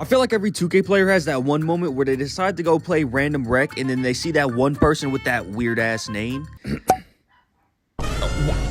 I feel like every 2K player has that one moment where they decide to go play random rec and then they see that one person with that weird ass name.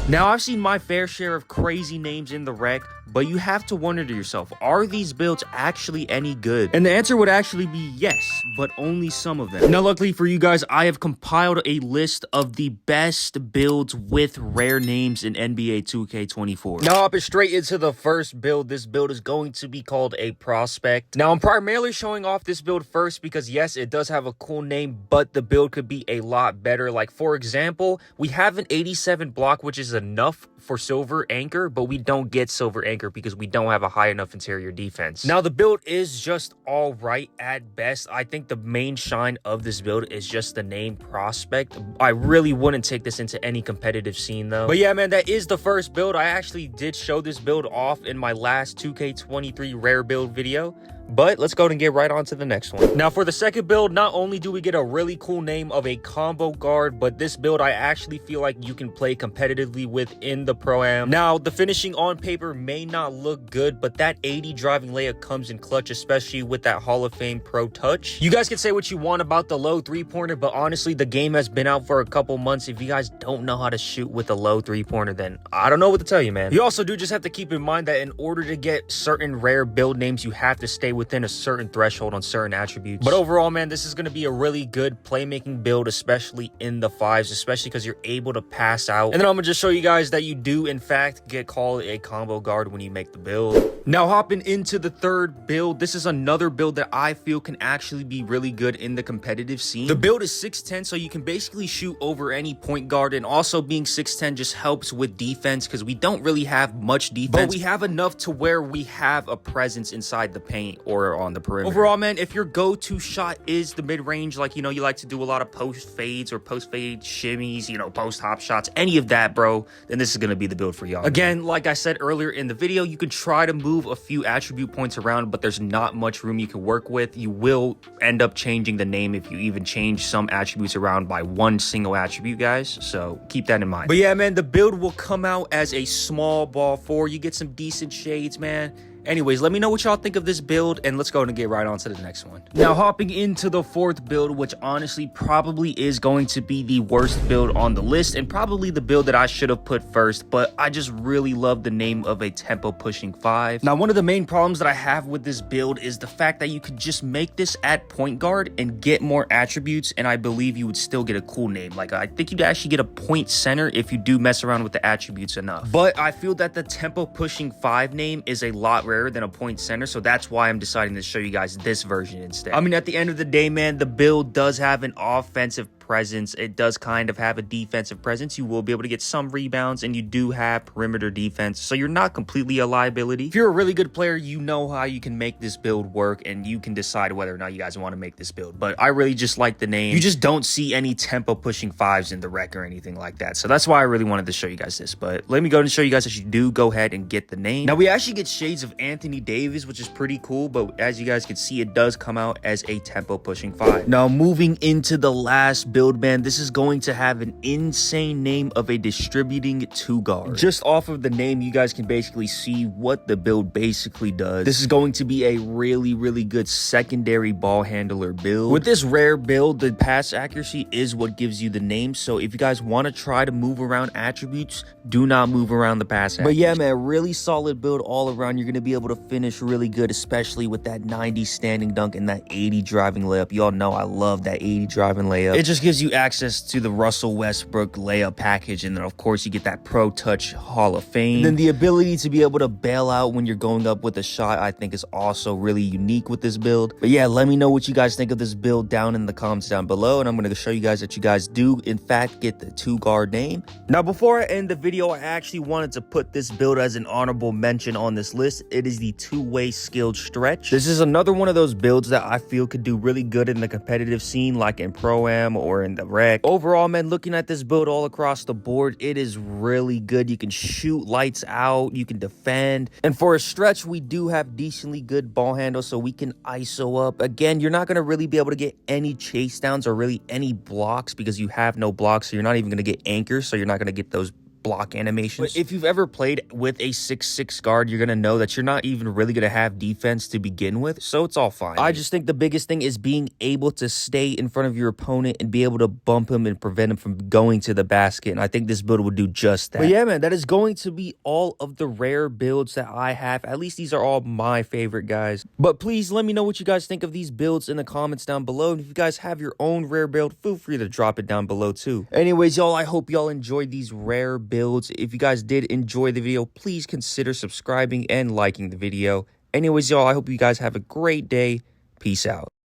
Now, I've seen my fair share of crazy names in the rec, but you have to wonder to yourself, are these builds actually any good? And the answer would actually be yes, but only some of them. Now, luckily for you guys, I have compiled a list of the best builds with rare names in NBA 2K24. Now, hopping straight into the first build, this build is going to be called a prospect. Now, I'm primarily showing off this build first because, yes, it does have a cool name, but the build could be a lot better. Like, for example, we have an 87 block, which is enough for silver anchor, but we don't get silver anchor because we don't have a high enough interior defense. Now, the build is just all right at best. I think the main shine of this build is just the name prospect. I really wouldn't take this into any competitive scene though. But yeah, man, that is the first build. I actually did show this build off in my last 2K23 rare build video. But let's go ahead and get right on to the next one. Now, for the second build, not only do we get a really cool name of a combo guard, but this build I actually feel like you can play competitively with in the Pro-Am. Now, the finishing on paper may not look good, but that 80 driving layup comes in clutch, especially with that Hall of Fame Pro Touch. You guys can say what you want about the low three-pointer, but honestly, the game has been out for a couple months. If you guys don't know how to shoot with a low three-pointer, then I don't know what to tell you, man. You also do just have to keep in mind that in order to get certain rare build names, you have to stay within a certain threshold on certain attributes. But overall, man, this is going to be a really good playmaking build, especially in the fives, especially because you're able to pass out. And then I'm going to just show you guys that you do, in fact, get called a combo guard when you make the build. Now, hopping into the third build, this is another build that I feel can actually be really good in the competitive scene. The build is 6'10", so you can basically shoot over any point guard, and also being 6'10" just helps with defense because we don't really have much defense, but we have enough to where we have a presence inside the paint or on the perimeter. Overall, man, if your go-to shot is the mid-range, like, you know, you like to do a lot of post fades or post fade shimmies, you know, post hop shots, any of that, bro, then this is going to be the build for y'all. Again, like I said earlier in the video, you can try to move a few attribute points around, but there's not much room you can work with. You will end up changing the name if you even change some attributes around by one single attribute, guys, so keep that in mind. But yeah, man, the build will come out as a small ball 4. You get some decent shades, man. Anyways, let me know what y'all think of this build, and let's go and get right on to the next one. Now, hopping into the fourth build, which honestly probably is going to be the worst build on the list, and probably the build that I should have put first, but I just really love the name of a tempo pushing 5. Now, one of the main problems that I have with this build is the fact that you could just make this at point guard and get more attributes, and I believe you would still get a cool name. Like, I think you'd actually get a point center if you do mess around with the attributes enough. But I feel that the tempo pushing 5 name is a lot rarer than a point center, so that's why I'm deciding to show you guys this version instead. I mean, at the end of the day, man, the build does have an offensive presence. It does kind of have a defensive presence. You will be able to get some rebounds, and you do have perimeter defense, so you're not completely a liability. If you're a really good player, you know how you can make this build work, and you can decide whether or not you guys want to make this build. But I really just like the name. You just don't see any tempo pushing 5s in the rec or anything like that, so that's why I really wanted to show you guys this. But let me go and show you guys that you do go ahead and get the name. Now, we actually get shades of Anthony Davis, which is pretty cool, but as you guys can see, it does come out as a tempo pushing 5. Now, moving into the last build, man, this is going to have an insane name of a distributing 2 guard. Just off of the name, you guys can basically see what the build basically does. This is going to be a really, really good secondary ball handler build. With this rare build, the pass accuracy is what gives you the name, so if you guys want to try to move around attributes, do not move around the pass accuracy. But yeah, man, really solid build all around. You're going to be able to finish really good, especially with that 90 standing dunk and that 80 driving layup. Y'all know I love that 80 driving layup. It just gives you access to the Russell Westbrook layup package, and then of course you get that Pro Touch Hall of Fame. And then the ability to be able to bail out when you're going up with a shot, I think, is also really unique with this build. But yeah, let me know what you guys think of this build down in the comments down below, and I'm going to show you guys that you guys do in fact get the 2 guard name. Now, before I end the video, I actually wanted to put this build as an honorable mention on this list. It is the 2-way skilled stretch. This is another one of those builds that I feel could do really good in the competitive scene, like in Pro-Am or in the rec. Overall, man, looking at this build all across the board, it is really good. You can shoot lights out, you can defend, and for a stretch, we do have decently good ball handle, so we can ISO up. Again, you're not going to really be able to get any chase downs or really any blocks because you have no blocks, so you're not even going to get anchors, so you're not going to get those block animations. But if you've ever played with a 6'6 guard, you're gonna know that you're not even really gonna have defense to begin with, so it's all fine. I just think the biggest thing is being able to stay in front of your opponent and be able to bump him and prevent him from going to the basket, and I think this build would do just that. But yeah, man, that is going to be all of the rare builds that I have. At least these are all my favorite, guys. But please let me know what you guys think of these builds in the comments down below, and if you guys have your own rare build, feel free to drop it down below too. Anyways, y'all, I hope y'all enjoyed these rare builds. If you guys did enjoy the video, please consider subscribing and liking the video. Anyways, y'all, I hope you guys have a great day. Peace out.